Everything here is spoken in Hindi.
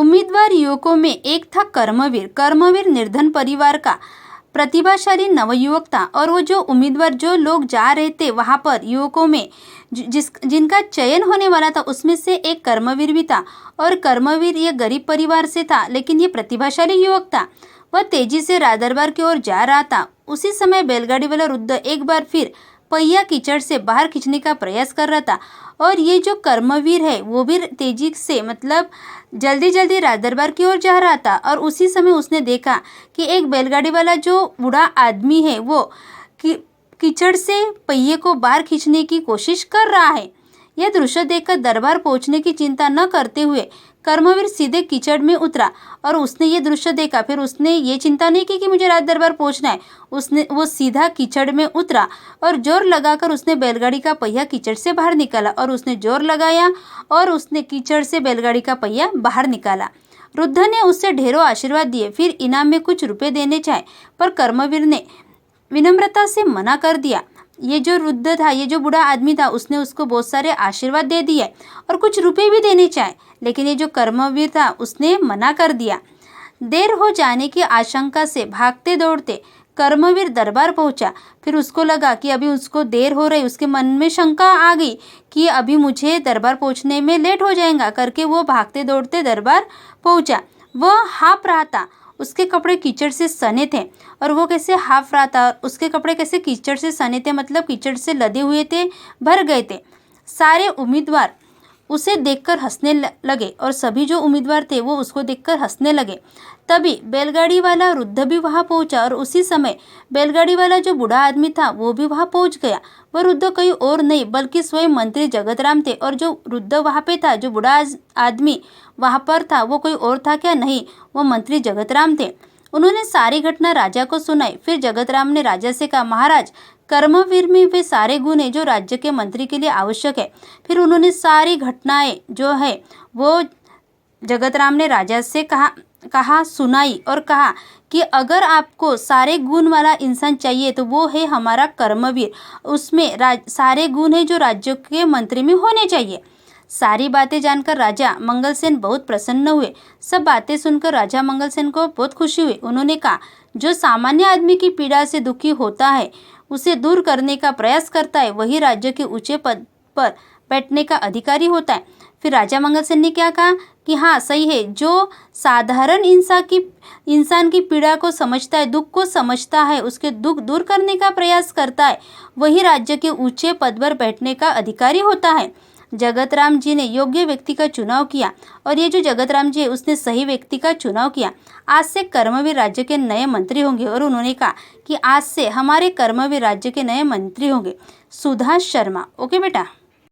उम्मीदवार युवकों में एक था कर्मवीर। कर्मवीर निर्धन परिवार का प्रतिभाशाली नवयुवक था और वो जो लोग जा रहे थे वहाँ पर युवकों में जिनका चयन होने वाला था उसमें से एक कर्मवीर भी था। और कर्मवीर ये गरीब परिवार से था, लेकिन ये प्रतिभाशाली युवक था। वह तेजी से राजदरबार की ओर जा रहा था। उसी समय बैलगाड़ी वाला वृद्ध एक बार फिर पहिया कीचड़ से बाहर खींचने का प्रयास कर रहा था। और ये जो कर्मवीर है वो भी तेजी से जल्दी जल्दी राजदरबार की ओर जा रहा था। और उसी समय उसने देखा कि एक बैलगाड़ी वाला जो बूढ़ा आदमी है वो कीचड़ से पहिए को बाहर खींचने की कोशिश कर रहा है। यह दृश्य देखकर दरबार पहुंचने की चिंता न करते हुए कर्मवीर सीधे कीचड़ में उतरा और उसने ये दृश्य देखा। फिर उसने ये चिंता नहीं की कि मुझे राज दरबार पहुंचना है। वो सीधा कीचड़ में उतरा और जोर लगाकर उसने बैलगाड़ी का पहिया कीचड़ से बाहर निकाला और उसने जोर लगाया और उसने कीचड़ से बैलगाड़ी का पहिया बाहर निकाला। वृद्ध ने उससे ढेरों आशीर्वाद दिए, फिर इनाम में कुछ रुपए देने चाहे, पर कर्मवीर ने विनम्रता से मना कर दिया। ये जो वृद्ध था, ये जो बूढ़ा आदमी था, उसने उसको बहुत सारे आशीर्वाद दे दिए और कुछ रुपए भी देने चाहे, लेकिन ये जो कर्मवीर था उसने मना कर दिया। देर हो जाने की आशंका से भागते दौड़ते कर्मवीर दरबार पहुंचा। फिर उसको लगा कि अभी उसको देर हो रही, उसके मन में शंका आ गई कि अभी मुझे दरबार पहुंचने में लेट हो जाएगा करके वो भागते दौड़ते दरबार पहुंचा। वह हाँफ रहा था, उसके कपड़े कीचड़ से सने थे। और वो कैसे हाँफ रहा था, उसके कपड़े कैसे कीचड़ से सने थे, मतलब कीचड़ से लदे हुए थे, भर गए थे। सारे उम्मीदवार उसे देखकर हंसने लगे और सभी जो उम्मीदवार थे वो उसको देखकर हंसने लगे। तभी बैलगाड़ी वाला वृद्ध भी वहां पहुंचा और उसी समय बैलगाड़ी वाला जो बूढ़ा आदमी था वो भी वहां पहुंच गया। वह वृद्ध कहीं और नहीं बल्कि स्वयं मंत्री जगतराम थे। और जो वृद्ध वहां पे था, जो बूढ़ा आदमी वहां पर था, वो कोई और था क्या? नहीं, वो मंत्री जगतराम थे। उन्होंने सारी घटना राजा को सुनाई। फिर जगतराम ने राजा से कहा, महाराज, कर्मवीर में वे सारे गुण हैं जो राज्य के मंत्री के लिए आवश्यक है। फिर सारी घटनाएं जो है वो जगतराम ने राजा से कहा सुनाई और कहा कि अगर आपको सारे गुण वाला इंसान चाहिए तो वो है हमारा कर्मवीर। उसमें सारे गुण हैं जो राज्य के मंत्री में होने चाहिए। सारी बातें जानकर राजा मंगलसेन बहुत प्रसन्न हुए। सब बातें सुनकर राजा मंगलसेन को बहुत खुशी हुई। उन्होंने कहा, जो सामान्य आदमी की पीड़ा से दुखी होता है, उसे दूर करने का प्रयास करता है, वही राज्य के ऊंचे पद पर बैठने का अधिकारी होता है। फिर राजा मंगलसेन ने क्या कहा कि हाँ, सही है, जो साधारण इंसान की पीड़ा को समझता है, दुख को समझता है, उसके दुख दूर करने का प्रयास करता है, वही राज्य के ऊंचे पद पर बैठने का अधिकारी होता है। जगतराम जी ने योग्य व्यक्ति का चुनाव किया और ये जो जगतराम जी है उसने सही व्यक्ति का चुनाव किया। आज से कर्मवीर राज्य के नए मंत्री होंगे। और उन्होंने कहा कि आज से हमारे कर्मवीर राज्य के नए मंत्री होंगे सुधा शर्मा। ओके बेटा।